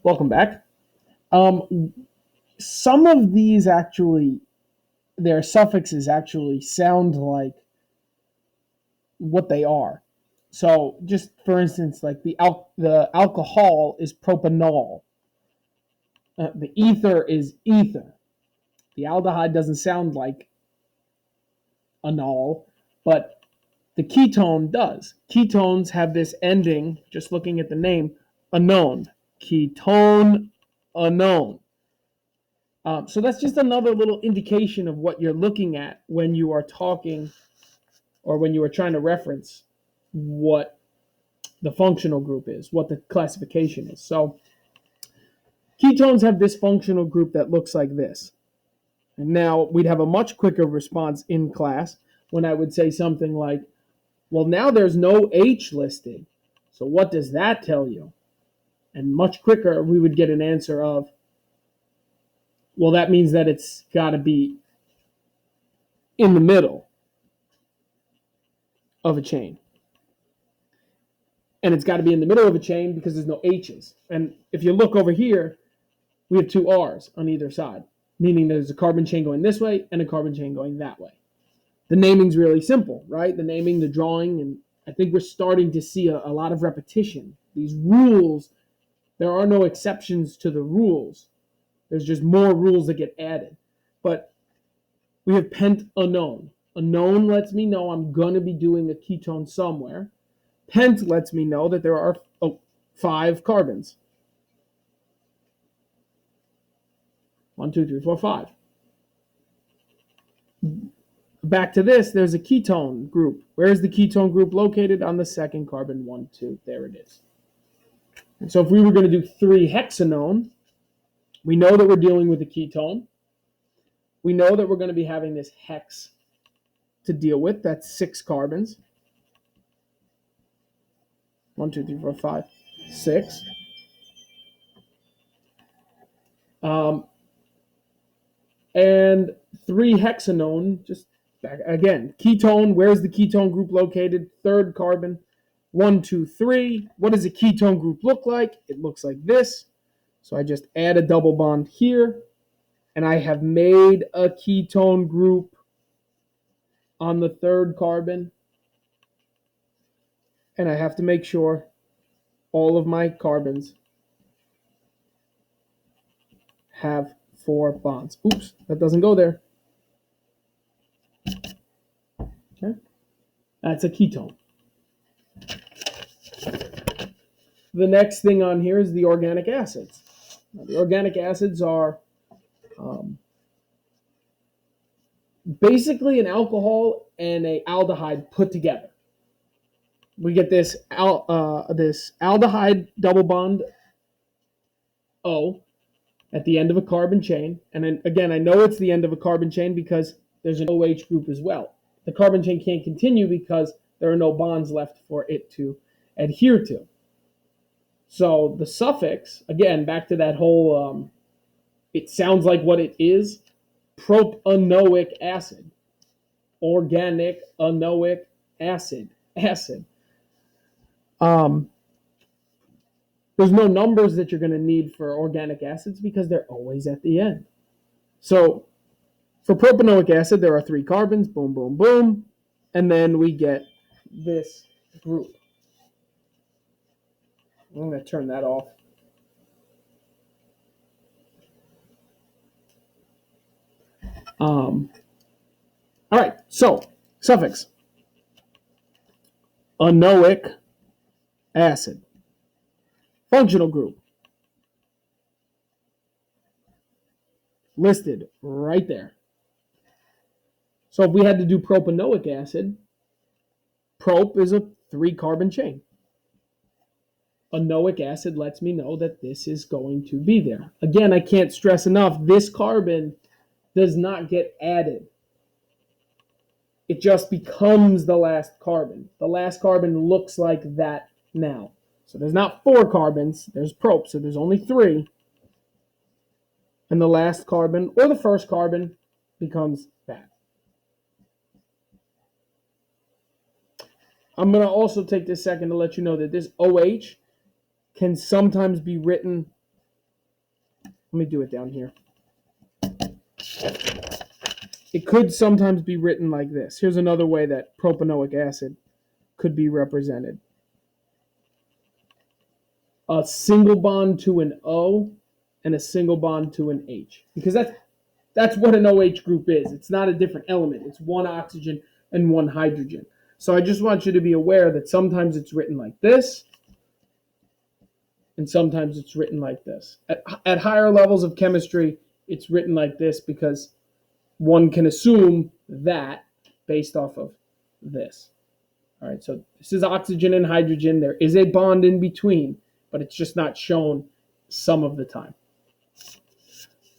Welcome back. Some of these actually, their suffixes actually sound like what they are. So, just for instance, like the alcohol is propanol, the ether is ether. The aldehyde doesn't sound like anol, but the ketone does. Ketones have this ending, just looking at the name, anone. Ketone, anone. So that's just another little indication of what you're looking at when you are talking or when you are trying to reference what the functional group is, what the classification is. So ketones have this functional group that looks like this. And now we'd have a much quicker response in class when I would say something like, well, now there's no H listed. So what does that tell you? And much quicker, we would get an answer of, well, that means that it's got to be in the middle of a chain. And it's got to be in the middle of a chain because there's no H's. And if you look over here, we have two R's on either side, meaning there's a carbon chain going this way and a carbon chain going that way. The naming's really simple, right? The naming, the drawing, and I think we're starting to see a lot of repetition. These rules, there are no exceptions to the rules. There's just more rules that get added. But we have pent unknown. Unknown lets me know I'm going to be doing a ketone somewhere. Pent lets me know that there are 5 carbons. 1, 2, 3, 4, 5. Back to this, there's a ketone group. Where is the ketone group located? On the second carbon, 1, 2. There it is. And so if we were going to do 3-hexanone, we know that we're dealing with a ketone. We know that we're going to be having this hex to deal with. That's 6 carbons. 1, 2, 3, 4, 5, 6. And 3-hexanone, just back again, ketone, where's the ketone group located? Third carbon, 1, 2, 3. What does a ketone group look like? It looks like this. So I just add a double bond here, and I have made a ketone group on the third carbon. And I have to make sure all of my carbons have 4 bonds. Oops, that doesn't go there. Okay. That's a ketone. The next thing on here is the organic acids. Now, the organic acids are basically an alcohol and an aldehyde put together. We get this aldehyde double bond O at the end of a carbon chain. And then again, I know it's the end of a carbon chain because there's an OH group as well. The carbon chain can't continue because there are no bonds left for it to adhere to. So the suffix, again, back to that whole, it sounds like what it is, propanoic acid, organic anoic acid. There's no numbers that you're going to need for organic acids because they're always at the end. So for propanoic acid, there are 3 carbons, boom, boom, boom, and then we get this group. I'm going to turn that off. All right, so suffix. Anoic acid. Functional group. Listed right there. So if we had to do propanoic acid, prop is a 3-carbon chain. Anoic acid lets me know that this is going to be there. Again, I can't stress enough, this carbon does not get added. It just becomes the last carbon. The last carbon looks like that now. So there's not 4 carbons, there's prop, so there's only 3. And the last carbon, or the first carbon, becomes that. I'm going to also take this second to let you know that this OH can sometimes be written Let me do it down here. It could sometimes be written like this. Here's another way that propanoic acid could be represented. A single bond to an O and a single bond to an H. Because that's what an OH group is. It's not a different element. It's one oxygen and one hydrogen. So I just want you to be aware that sometimes it's written like this, and sometimes it's written like this. At higher levels of chemistry, it's written like this because one can assume that based off of this. All right, so this is oxygen and hydrogen. There is a bond in between, but it's just not shown some of the time.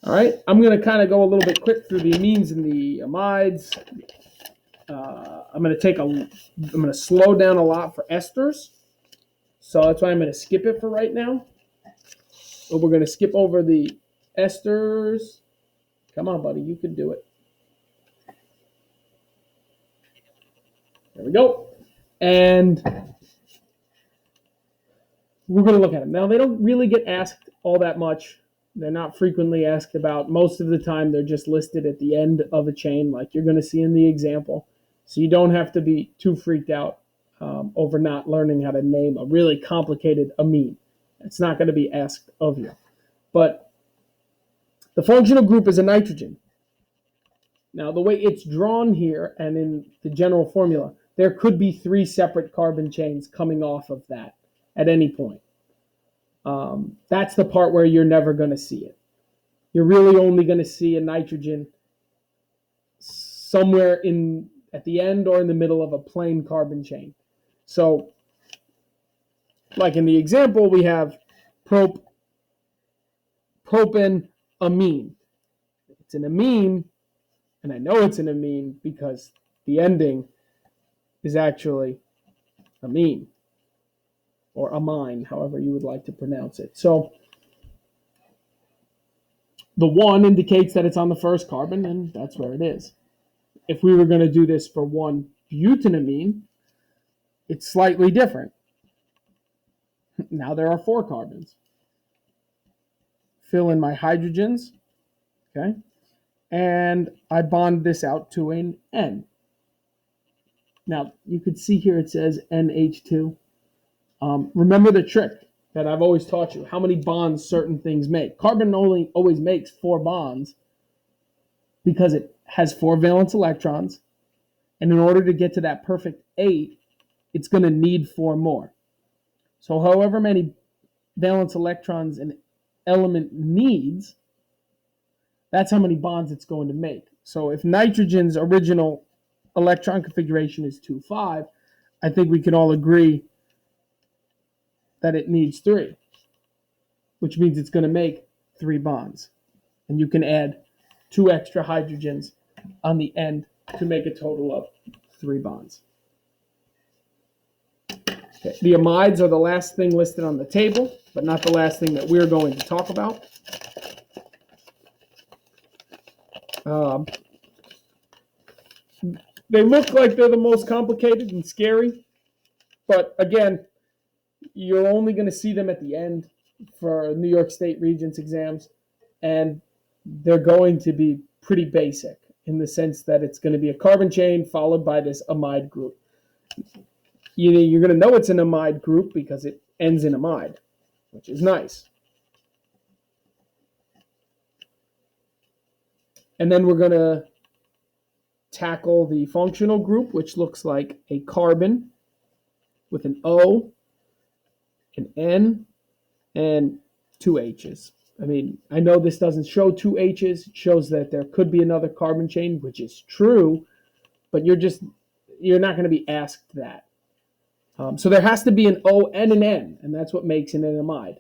All right, I'm going to kind of go a little bit quick through the amines and the amides. I'm going to slow down a lot for esters. So that's why I'm going to skip it for right now. But we're going to skip over the esters. Come on, buddy, you can do it. There we go. And we're going to look at them. Now, they don't really get asked all that much. They're not frequently asked about. Most of the time, they're just listed at the end of a chain, like you're going to see in the example. So you don't have to be too freaked out over not learning how to name a really complicated amine. It's not going to be asked of you. But the functional group is a nitrogen. Now, the way it's drawn here and in the general formula, there could be 3 separate carbon chains coming off of that at any point. That's the part where you're never going to see it. You're really only going to see a nitrogen somewhere at the end or in the middle of a plain carbon chain. So, like in the example, we have propane amine. It's an amine, and I know it's an amine because the ending is actually amine, or amine, however you would like to pronounce it. So the 1 indicates that it's on the first carbon, and that's where it is. If we were going to do this for 1-butanamine, it's slightly different. Now there are 4 carbons. Fill in my hydrogens, okay? And I bond this out to an N. Now, you could see here it says NH2. Remember the trick that I've always taught you, how many bonds certain things make. Carbon always makes 4 bonds because it has 4 valence electrons. And in order to get to that perfect 8, it's going to need 4 more. So however many valence electrons an element needs, that's how many bonds it's going to make. So if nitrogen's original electron configuration is 2,5, I think we can all agree that it needs 3, which means it's going to make 3 bonds. And you can add 2 extra hydrogens on the end to make a total of 3 bonds. Okay. The amides are the last thing listed on the table, but not the last thing that we're going to talk about. They look like they're the most complicated and scary, but again, you're only going to see them at the end for New York State Regents exams, and they're going to be pretty basic in the sense that it's going to be a carbon chain followed by this amide group. You're going to know it's an amide group because it ends in amide, which is nice. And then we're going to tackle the functional group, which looks like a carbon with an O, an N, and 2 H's. I mean, I know this doesn't show 2 H's. It shows that there could be another carbon chain, which is true, but you're not going to be asked that. So there has to be an O and an N, and that's what makes it an amide.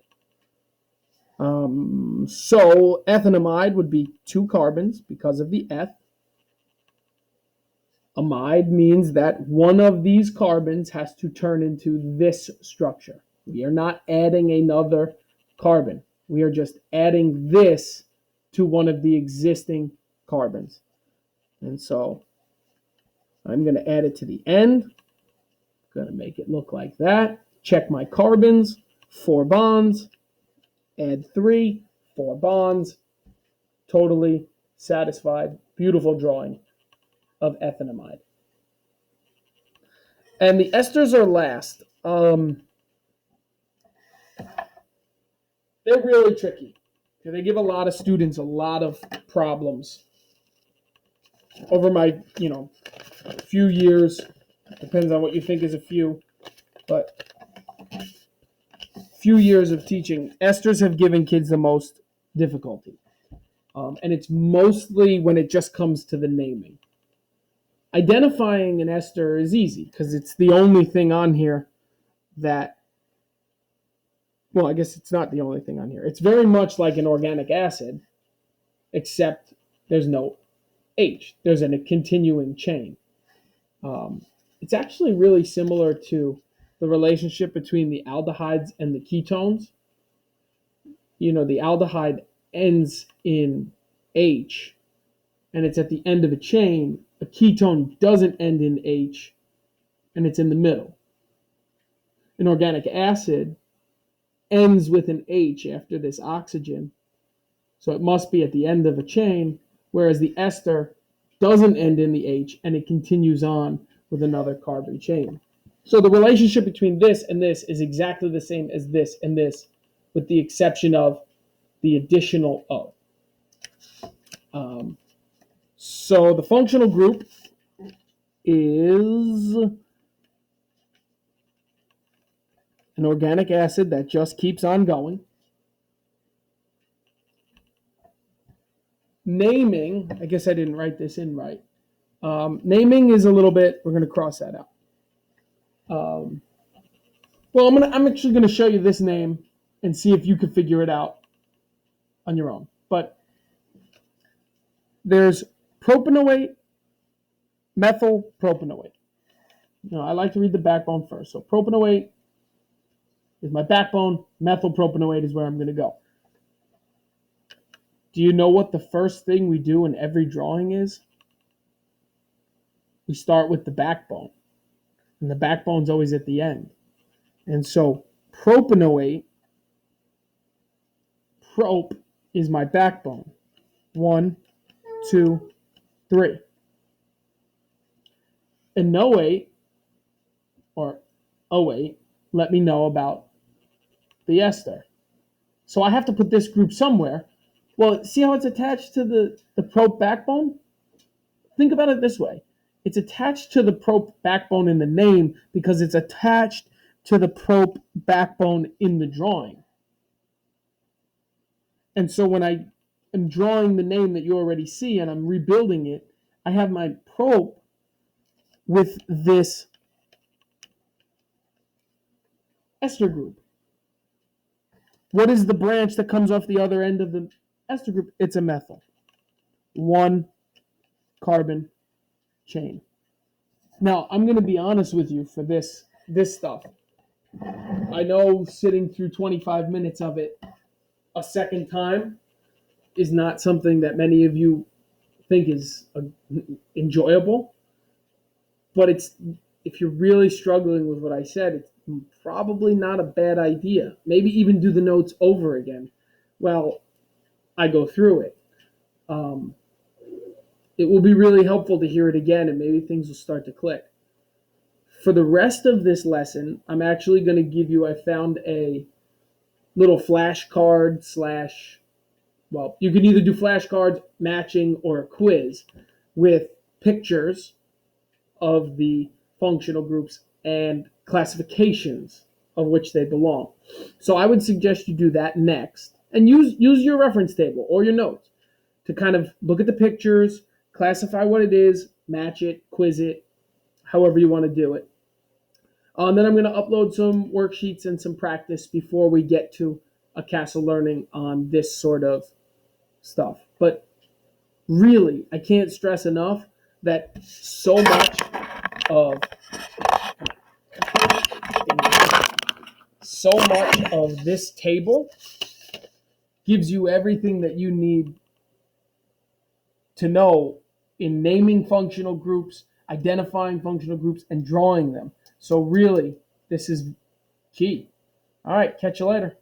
So ethanamide would be 2 carbons because of the eth. Amide means that one of these carbons has to turn into this structure. We are not adding another carbon. We are just adding this to one of the existing carbons. And so I'm going to add it to the end. I'm going to make it look like that. Check my carbons, 4 bonds, add 3, 4 bonds, totally satisfied, beautiful drawing of ethanamide. And the esters are last. They're really tricky. They give a lot of students a lot of problems over my, few years. Depends on what you think is a few, but few years of teaching, esters have given kids the most difficulty. And it's mostly when it just comes to the naming. Identifying an ester is easy because it's the only thing on here that, well, I guess it's not the only thing on here. It's very much like an organic acid, except there's no H. There's a continuing chain. It's actually really similar to the relationship between the aldehydes and the ketones. The aldehyde ends in H, and it's at the end of a chain. A ketone doesn't end in H, and it's in the middle. An organic acid ends with an H after this oxygen, so it must be at the end of a chain, whereas the ester doesn't end in the H, and it continues on with another carbon chain. So the relationship between this and this is exactly the same as this and this, with the exception of the additional O. So the functional group is an organic acid that just keeps on going. Naming, I guess I didn't write this in right. Naming is a little bit, we're going to cross that out. Well, I'm actually going to show you this name and see if you can figure it out on your own. But there's propanoate, methyl propanoate. I like to read the backbone first. So propanoate is my backbone. Methyl propanoate is where I'm going to go. Do you know what the first thing we do in every drawing is? We start with the backbone. And the backbone's always at the end. And so propanoate, prop is my backbone. 1, 2, 3. Enoate, or oate, let me know about the ester. So I have to put this group somewhere. Well, see how it's attached to the prop backbone? Think about it this way. It's attached to the prop backbone in the name because it's attached to the prop backbone in the drawing. And so when I am drawing the name that you already see and I'm rebuilding it, I have my prop with this ester group. What is the branch that comes off the other end of the ester group? It's a methyl. 1 carbon chain. Now, I'm going to be honest with you for this stuff. I know sitting through 25 minutes of it a second time is not something that many of you think is enjoyable, but if you're really struggling with what I said, it's probably not a bad idea. Maybe even do the notes over again while I go through it. It will be really helpful to hear it again, and maybe things will start to click. For the rest of this lesson, I'm actually going to give you, I found a little flashcard well, you can either do flashcards, matching, or a quiz with pictures of the functional groups and classifications of which they belong. So I would suggest you do that next and use your reference table or your notes to kind of look at the pictures, classify what it is, match it, quiz it, however you want to do it. Then I'm going to upload some worksheets and some practice before we get to a Castle Learning on this sort of stuff. But really, I can't stress enough that so much of this table gives you everything that you need to know in naming functional groups, identifying functional groups, and drawing them. So really, this is key. All right, catch you later.